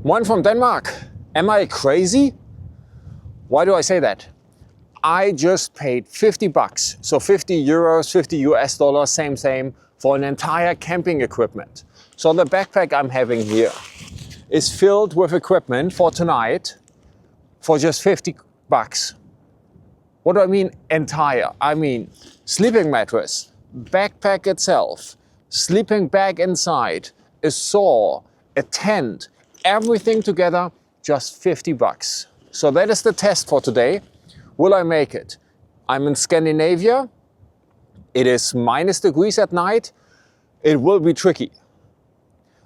One from Denmark. Am I crazy? Why do I say that? I just paid 50 bucks, so 50 euros, 50 US dollars, same, for an entire camping equipment. So the backpack I'm having here is filled with equipment for tonight for just 50 bucks. What do I mean entire? I mean sleeping mattress, backpack itself, sleeping bag inside, a saw, a tent, everything together, just 50 bucks. So that is the test for today. Will I make it? I'm in Scandinavia. It is -degrees at night. It will be tricky.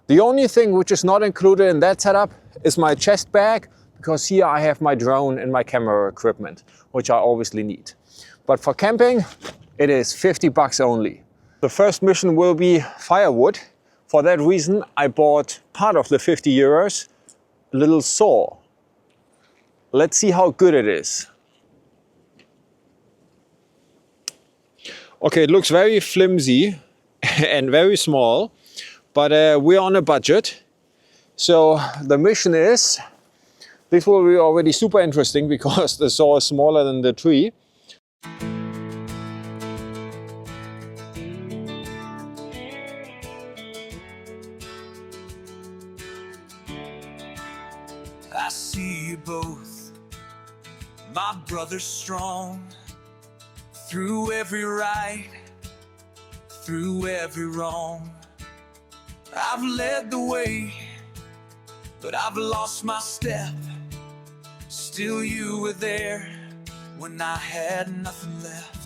The only thing which is not included in that setup is my chest bag, because here I have my drone and my camera equipment, which I obviously need. But for camping, it is 50 bucks only. The first mission will be firewood. For that reason, I bought part of the 50 euros, a little saw. Let's see how good it is. Okay, it looks very flimsy and very small, but we're on a budget. So the mission is, this will be already super interesting because the saw is smaller than the tree. I see you both, my brothers strong, through every right, through every wrong. I've led the way, but I've lost my step. Still you were there when I had nothing left.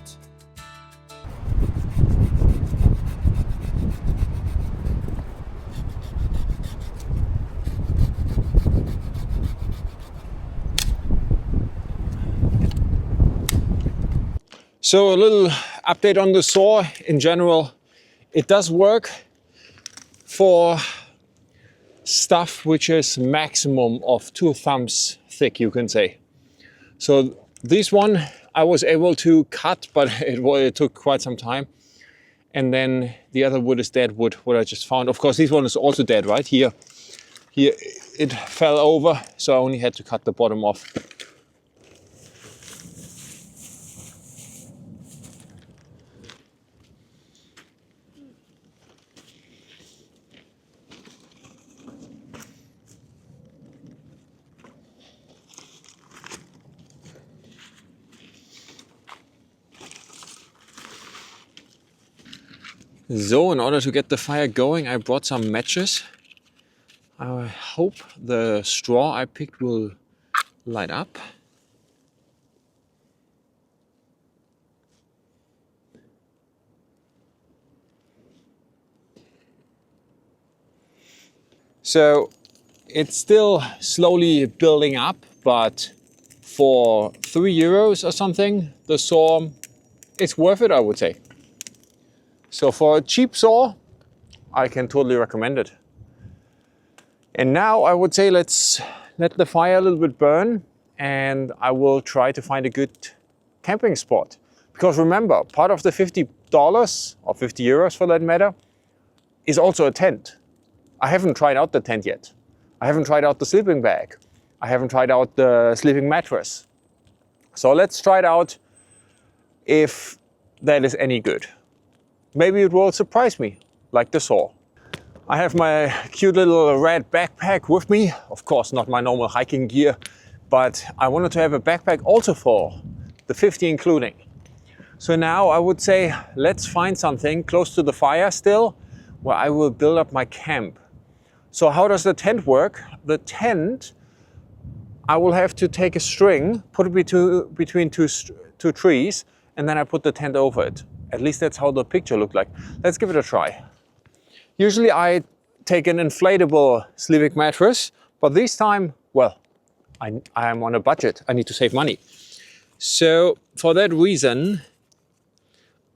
So a little update on the saw in general. It does work for stuff which is maximum of 2 thumbs thick, you can say. So this one I was able to cut, but it took quite some time. And then the other wood is dead wood, what I just found. Of course, this one is also dead, right? Here it fell over, so I only had to cut the bottom off. So in order to get the fire going, I brought some matches. I hope the straw I picked will light up. So it's still slowly building up, but for 3 euros or something, the saw, it's worth it, I would say. So for a cheap saw, I can totally recommend it. And now I would say let's let the fire a little bit burn, and I will try to find a good camping spot. Because remember, part of the $50 or 50 euros for that matter is also a tent. I haven't tried out the tent yet. I haven't tried out the sleeping bag. I haven't tried out the sleeping mattress. So let's try it out if that is any good. Maybe it will surprise me, like the saw. I have my cute little red backpack with me. Of course, not my normal hiking gear, but I wanted to have a backpack also for the 50 including. So now I would say, let's find something close to the fire still, where I will build up my camp. So how does the tent work? The tent, I will have to take a string, put it between two trees, and then I put the tent over it. At least that's how the picture looked like. Let's give it a try. Usually I take an inflatable sleeping mattress, but this time, well, I am on a budget. I need to save money. So for that reason,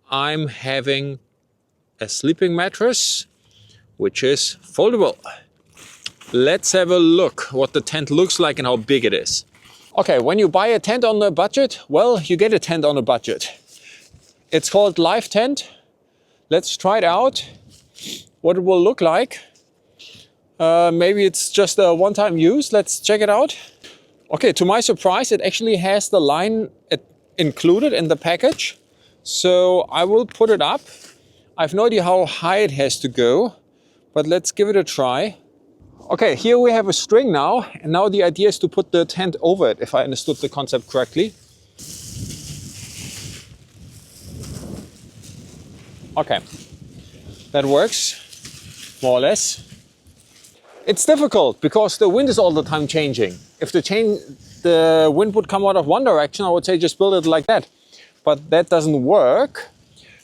I'm having a sleeping mattress, which is foldable. Let's have a look what the tent looks like and how big it is. Okay, when you buy a tent on a budget, well, you get a tent on a budget. It's called Live Tent. Let's try it out, what it will look like. Maybe it's just a one-time use. Let's check it out. Okay, to my surprise, it actually has the line included in the package. So I will put it up. I have no idea how high it has to go, but let's give it a try. Okay, here we have a string now, and now the idea is to put the tent over it, if I understood the concept correctly. Okay, that works, more or less. It's difficult because the wind is all the time changing. If the wind would come out of one direction, I would say just build it like that. But that doesn't work,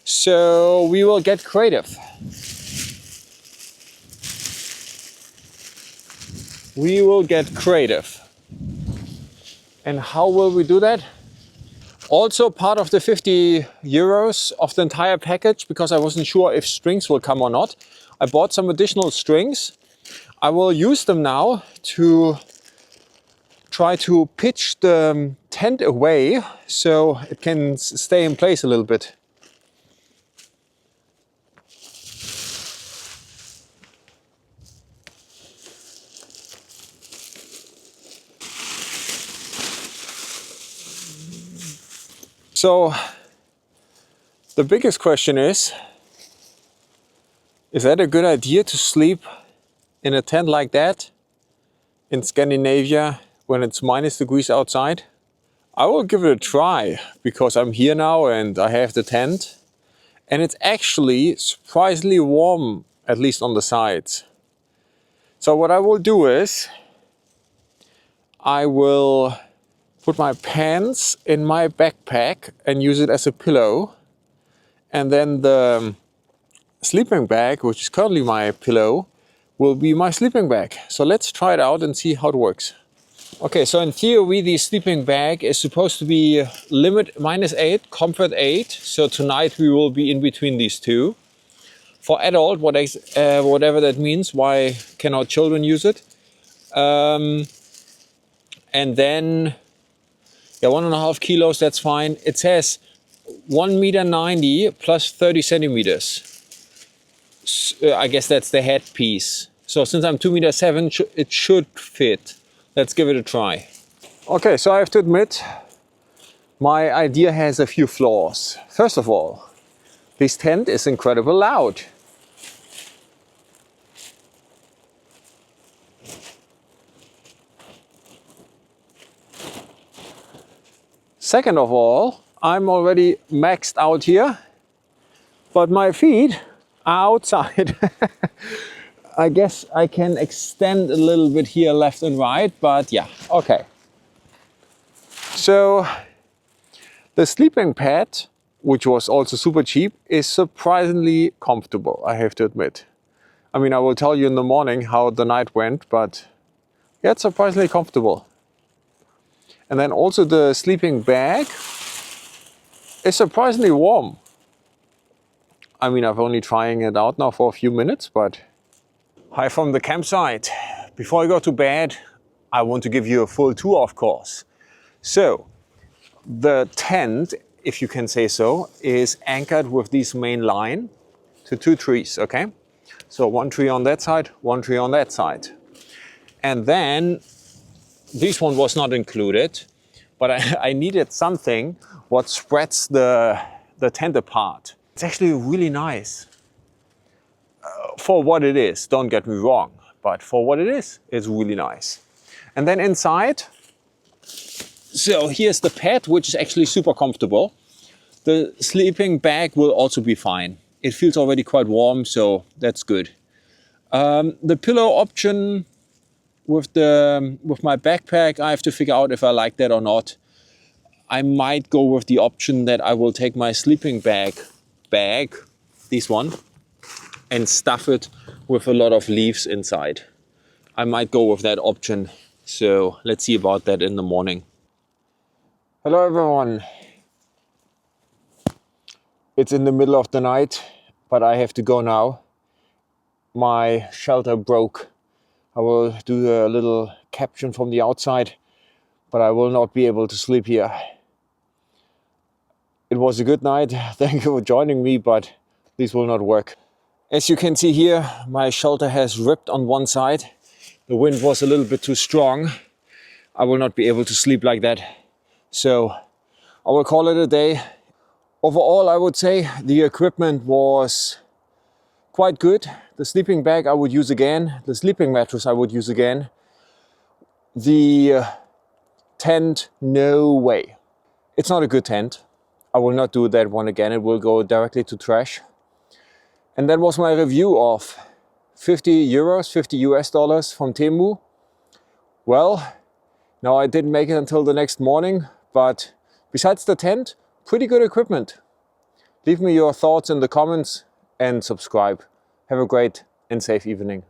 so we will get creative. We will get creative. And how will we do that? Also part of the 50 euros of the entire package, because I wasn't sure if strings will come or not, I bought some additional strings. I will use them now to try to pitch the tent away so it can stay in place a little bit. So the biggest question is that a good idea to sleep in a tent like that in Scandinavia when it's -degrees outside? I will give it a try because I'm here now and I have the tent, and it's actually surprisingly warm, at least on the sides. So what I will do is I will put my pants in my backpack and use it as a pillow, and then the sleeping bag, which is currently my pillow, will be my sleeping bag. So let's try it out and see how it works. Okay, so in theory the sleeping bag is supposed to be limit -8, comfort 8. So tonight we will be in between these two. For adult, whatever that means, why cannot children use it? And then, yeah, 1.5 kilos, that's fine. It says 1.90 meters plus 30 centimeters. I guess that's the headpiece. So since I'm 2.7 meters, it should fit. Let's give it a try. Okay, so I have to admit, my idea has a few flaws. First of all, this tent is incredibly loud. Second of all, I'm already maxed out here, but my feet are outside. I guess I can extend a little bit here left and right, but yeah, okay. So the sleeping pad, which was also super cheap, is surprisingly comfortable, I have to admit. I mean, I will tell you in the morning how the night went, but yeah, it's surprisingly comfortable. And then also the sleeping bag is surprisingly warm. I mean, I've only trying it out now for a few minutes, but hi from the campsite. Before I go to bed, I want to give you a full tour, of course. So the tent, if you can say so, is anchored with this main line to 2 trees, okay? So 1 tree on that side, 1 tree on that side. And then this one was not included, but I needed something what spreads the tent apart. It's actually really nice. For what it is, don't get me wrong, but for what it is, it's really nice. And then inside, so here's the pad, which is actually super comfortable. The sleeping bag will also be fine. It feels already quite warm, so that's good. The pillow option with my backpack, I have to figure out if I like that or not. I might go with the option that I will take my sleeping bag, this one, and stuff it with a lot of leaves inside. I might go with that option. So let's see about that in the morning. Hello everyone. It's in the middle of the night, but I have to go now. My shelter broke. I will do a little caption from the outside, but I will not be able to sleep here. It was a good night. Thank you for joining me, but this will not work. As you can see here, my shelter has ripped on one side. The wind was a little bit too strong. I will not be able to sleep like that. So I will call it a day. Overall, I would say the equipment was quite good. The sleeping bag I would use again. The sleeping mattress I would use again. The tent, no way. It's not a good tent. I will not do that one again. It will go directly to trash. And that was my review of 50 euros, 50 US dollars from Temu. Well, now I didn't make it until the next morning, but besides the tent, pretty good equipment. Leave me your thoughts in the comments and subscribe. Have a great and safe evening.